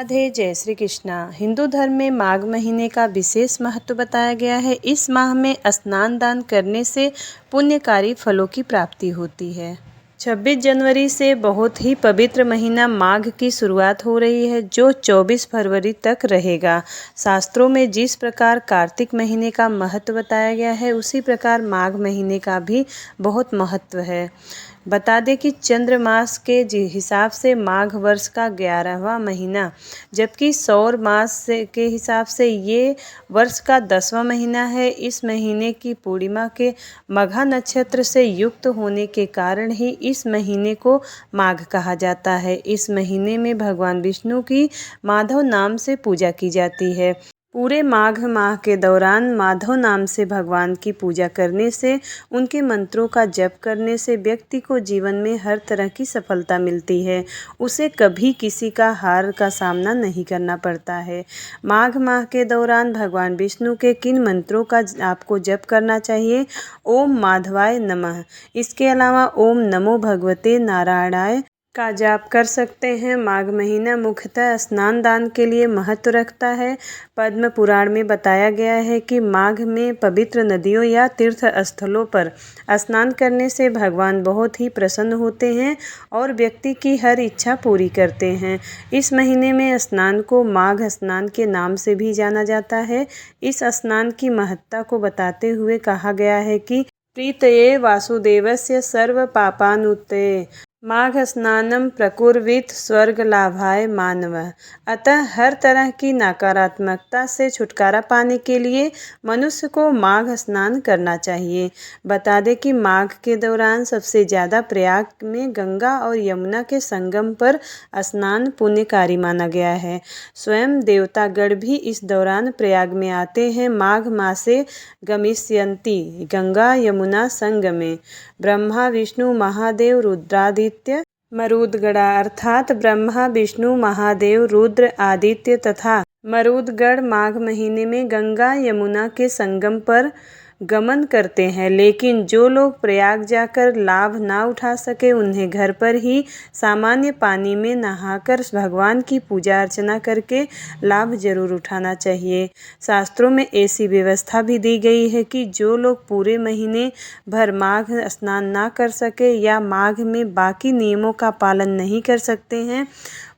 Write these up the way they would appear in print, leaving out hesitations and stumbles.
राधे, जय श्री कृष्णा। हिंदू धर्म में माघ महीने का विशेष महत्व बताया गया है। इस माह में स्नान दान करने से पुण्यकारी फलों की प्राप्ति होती है। 26 जनवरी से बहुत ही पवित्र महीना माघ की शुरुआत हो रही है, जो 24 फरवरी तक रहेगा। शास्त्रों में जिस प्रकार कार्तिक महीने का महत्व बताया गया है, उसी प्रकार माघ महीने का भी बहुत महत्व है। बता दें कि चंद्रमास के हिसाब से माघ वर्ष का 11वां महीना, जबकि सौर मास के हिसाब से ये वर्ष का 10वां महीना है। इस महीने की पूर्णिमा के मघा नक्षत्र से युक्त होने के कारण ही इस महीने को माघ कहा जाता है। इस महीने में भगवान विष्णु की माधव नाम से पूजा की जाती है। पूरे माघ माह के दौरान माधव नाम से भगवान की पूजा करने से, उनके मंत्रों का जप करने से व्यक्ति को जीवन में हर तरह की सफलता मिलती है। उसे कभी किसी का हार का सामना नहीं करना पड़ता है। माघ माह के दौरान भगवान विष्णु के किन मंत्रों का आपको जप करना चाहिए? ओम माधवाय नमः। इसके अलावा ओम नमो भगवते नारायणाय का जाप कर सकते हैं। माघ महीना मुख्यतः स्नान दान के लिए महत्व रखता है। पद्म पुराण में बताया गया है कि माघ में पवित्र नदियों या तीर्थ स्थलों पर स्नान करने से भगवान बहुत ही प्रसन्न होते हैं और व्यक्ति की हर इच्छा पूरी करते हैं। इस महीने में स्नान को माघ स्नान के नाम से भी जाना जाता है। इस स्नान की महत्ता को बताते हुए कहा गया है कि प्रीतये वासुदेवस्य सर्व पापानुत्तये माघ स्नानम प्रकुर्वीत स्वर्ग लाभाय मानवः। अतः हर तरह की नकारात्मकता से छुटकारा पाने के लिए मनुष्य को माघ स्नान करना चाहिए। बता दें कि माघ के दौरान सबसे ज़्यादा प्रयाग में गंगा और यमुना के संगम पर स्नान पुण्यकारी माना गया है। स्वयं देवतागण भी इस दौरान प्रयाग में आते हैं। माघ मासे गमिष्यन्ति गंगा यमुना संगमे ब्रह्मा विष्णु महादेव रुद्रादित्य मरुदगणा, अर्थात ब्रह्मा विष्णु महादेव रुद्र आदित्य तथा मरुदगण माघ महीने में गंगा यमुना के संगम पर गमन करते हैं। लेकिन जो लोग प्रयाग जाकर लाभ ना उठा सके, उन्हें घर पर ही सामान्य पानी में नहाकर भगवान की पूजा अर्चना करके लाभ जरूर उठाना चाहिए। शास्त्रों में ऐसी व्यवस्था भी दी गई है कि जो लोग पूरे महीने भर माघ स्नान ना कर सके या माघ में बाकी नियमों का पालन नहीं कर सकते हैं,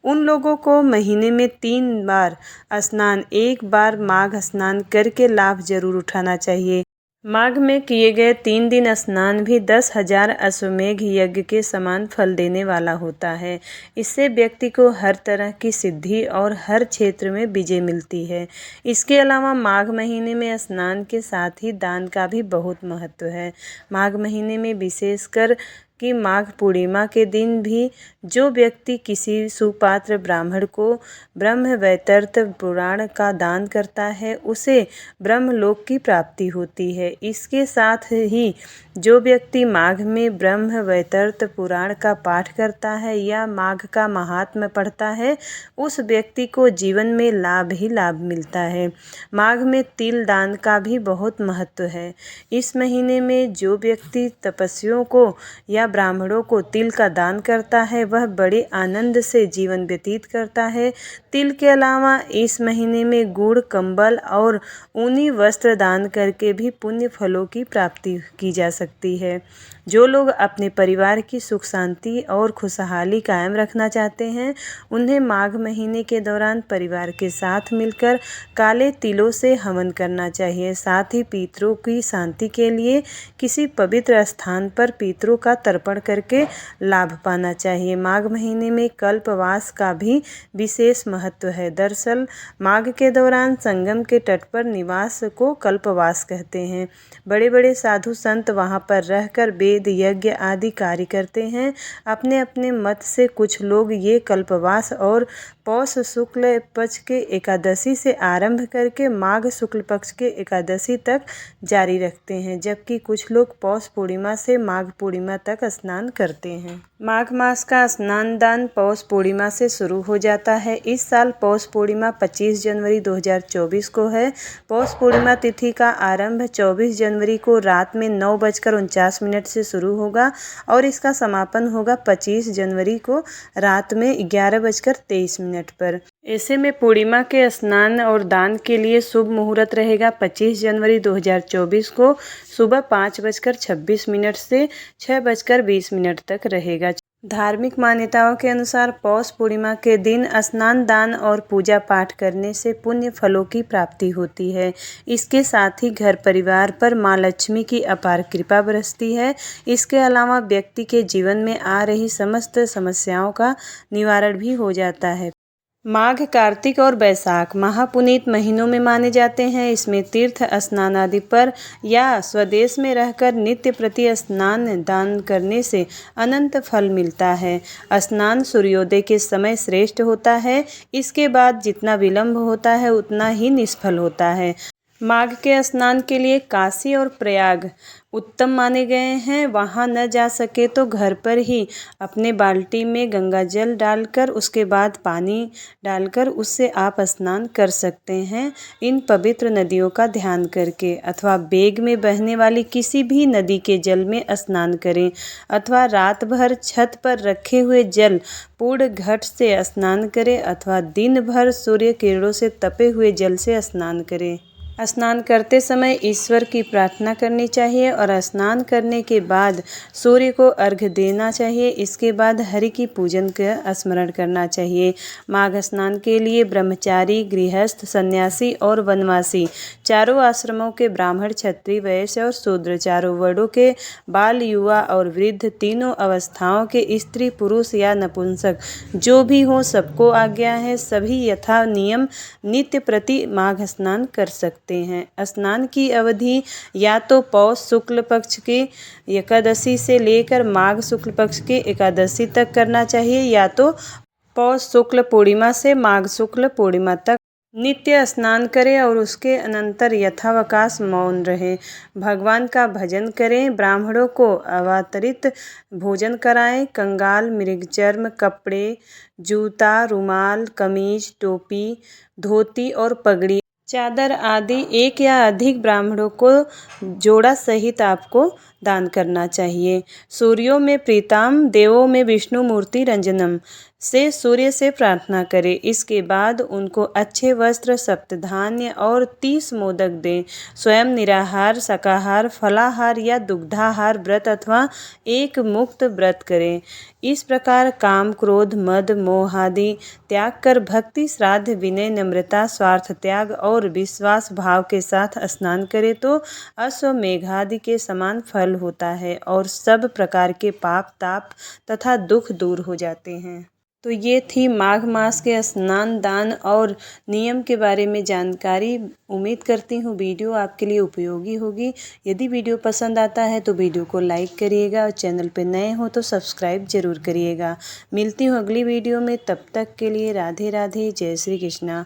उन लोगों को महीने में 3 बार स्नान, एक बार माघ स्नान करके लाभ जरूर उठाना चाहिए। माघ में किए गए 3 दिन स्नान भी 10,000 अश्वमेघ यज्ञ के समान फल देने वाला होता है। इससे व्यक्ति को हर तरह की सिद्धि और हर क्षेत्र में विजय मिलती है। इसके अलावा माघ महीने में स्नान के साथ ही दान का भी बहुत महत्व है। माघ महीने में विशेषकर कि माघ पूर्णिमा के दिन भी जो व्यक्ति किसी सुपात्र ब्राह्मण को ब्रह्म वैवर्त पुराण का दान करता है, उसे ब्रह्मलोक की प्राप्ति होती है। इसके साथ ही जो व्यक्ति माघ में ब्रह्म वैवर्त पुराण का पाठ करता है या माघ का महात्म्य पढ़ता है, उस व्यक्ति को जीवन में लाभ ही लाभ मिलता है। माघ में तिल दान का भी बहुत महत्व है। इस महीने में जो व्यक्ति तपस्वियों को या ब्राह्मणों को तिल का दान करता है, वह बड़े आनंद से जीवन व्यतीत करता है। तिल के अलावा इस महीने में गुड़, कंबल और ऊनी वस्त्र दान करके भी पुण्य फलों की प्राप्ति की जा सकती है। जो लोग अपने परिवार की सुख शांति और खुशहाली कायम रखना चाहते हैं, उन्हें माघ महीने के दौरान परिवार के साथ मिलकर काले तिलों से हवन करना चाहिए। साथ ही पितरों की शांति के लिए किसी पवित्र स्थान पर पितरों का तर्पण करके लाभ पाना चाहिए। माघ महीने में कल्पवास का भी विशेष महत्व है। दरअसल माघ के दौरान संगम के तट पर निवास को कल्पवास कहते हैं। बड़े बड़े साधु संत वहां पर रहकर वेद यज्ञ आदि कार्य करते हैं। अपने अपने मत से कुछ लोग ये कल्पवास और पौष शुक्ल पक्ष के एकादशी से आरंभ करके माघ शुक्ल पक्ष के एकादशी तक जारी रखते हैं, जबकि कुछ लोग पौष पूर्णिमा से माघ पूर्णिमा तक स्नान करते हैं। माघ मास का स्नान दान पौष पूर्णिमा से शुरू हो जाता है। इस साल पौष पूर्णिमा 25 जनवरी 2024 को है। पौष पूर्णिमा तिथि का आरंभ 24 जनवरी को रात में 9:49 से शुरू होगा और इसका समापन होगा 25 जनवरी को रात में 11:23 मिनट पर। ऐसे में पूर्णिमा के स्नान और दान के लिए शुभ मुहूर्त रहेगा 25 जनवरी 2024 को सुबह 5:26 से 6:20 तक रहेगा। धार्मिक मान्यताओं के अनुसार पौष पूर्णिमा के दिन स्नान दान और पूजा पाठ करने से पुण्य फलों की प्राप्ति होती है। इसके साथ ही घर परिवार पर माँ लक्ष्मी की अपार कृपा बरसती है। इसके अलावा व्यक्ति के जीवन में आ रही समस्त समस्याओं का निवारण भी हो जाता है। माघ, कार्तिक और बैसाख महापुनीत महीनों में माने जाते हैं। इसमें तीर्थ स्नान आदि पर या स्वदेश में रहकर नित्य प्रति स्नान दान करने से अनंत फल मिलता है। स्नान सूर्योदय के समय श्रेष्ठ होता है। इसके बाद जितना विलंब होता है उतना ही निष्फल होता है। माघ के स्नान के लिए काशी और प्रयाग उत्तम माने गए हैं। वहाँ न जा सके तो घर पर ही अपने बाल्टी में गंगा जल डालकर उसके बाद पानी डालकर उससे आप स्नान कर सकते हैं। इन पवित्र नदियों का ध्यान करके अथवा वेग में बहने वाली किसी भी नदी के जल में स्नान करें अथवा रात भर छत पर रखे हुए जल पूर्ण घट से स्नान करें अथवा दिन भर सूर्य किरणों से तपे हुए जल से स्नान करें। स्नान करते समय ईश्वर की प्रार्थना करनी चाहिए और स्नान करने के बाद सूर्य को अर्घ्य देना चाहिए। इसके बाद हरि की पूजन का स्मरण करना चाहिए। माघ स्नान के लिए ब्रह्मचारी, गृहस्थ, सन्यासी और वनवासी चारों आश्रमों के ब्राह्मण, क्षत्रिय, वैश्य और शूद्र चारों वर्णों के बाल, युवा और वृद्ध तीनों अवस्थाओं के स्त्री, पुरुष या नपुंसक जो भी हो सबको आज्ञा है। सभी यथा नियम नित्य प्रति माघ स्नान कर सकते हैं। स्नान की अवधि या तो पौष शुक्ल पक्ष की एकादशी से लेकर माघ शुक्ल पक्ष की एकादशी तक करना चाहिए या तो पौष शुक्ल पूर्णिमा से माघ शुक्ल पूर्णिमा तक नित्य स्नान करें और उसके अनंतर यथावकाश मौन रहे। भगवान का भजन करें। ब्राह्मणों को अवातरित भोजन कराएं। कंगाल मृगचर्म कपड़े, जूता, रुमाल, कमीज, टोपी, धोती और पगड़ी, चादर आदि एक या अधिक ब्राह्मणों को जोड़ा सहित आपको दान करना चाहिए। सूर्यों में प्रीताम, देवों में विष्णु मूर्ति रंजनम से सूर्य से प्रार्थना करें। इसके बाद उनको अच्छे वस्त्र, सप्तधान्य और 30 मोदक दें। स्वयं निराहार, शाकाहार, फलाहार या दुग्धाहार व्रत अथवा एक मुक्त व्रत करें। इस प्रकार काम, क्रोध, मद, मोह आदि त्याग कर भक्ति, श्राद्ध, विनय, नम्रता, स्वार्थ त्याग और विश्वास भाव के साथ स्नान करें तो अश्वमेघादि के समान फल होता है और सब प्रकार के पाप, ताप तथा दुख दूर हो जाते हैं। तो ये थी माघ मास के स्नान दान और नियम के बारे में जानकारी। उम्मीद करती हूँ वीडियो आपके लिए उपयोगी होगी। यदि वीडियो पसंद आता है तो वीडियो को लाइक करिएगा और चैनल पर नए हो तो सब्सक्राइब जरूर करिएगा। मिलती हूँ अगली वीडियो में, तब तक के लिए राधे राधे, जय श्री कृष्णा।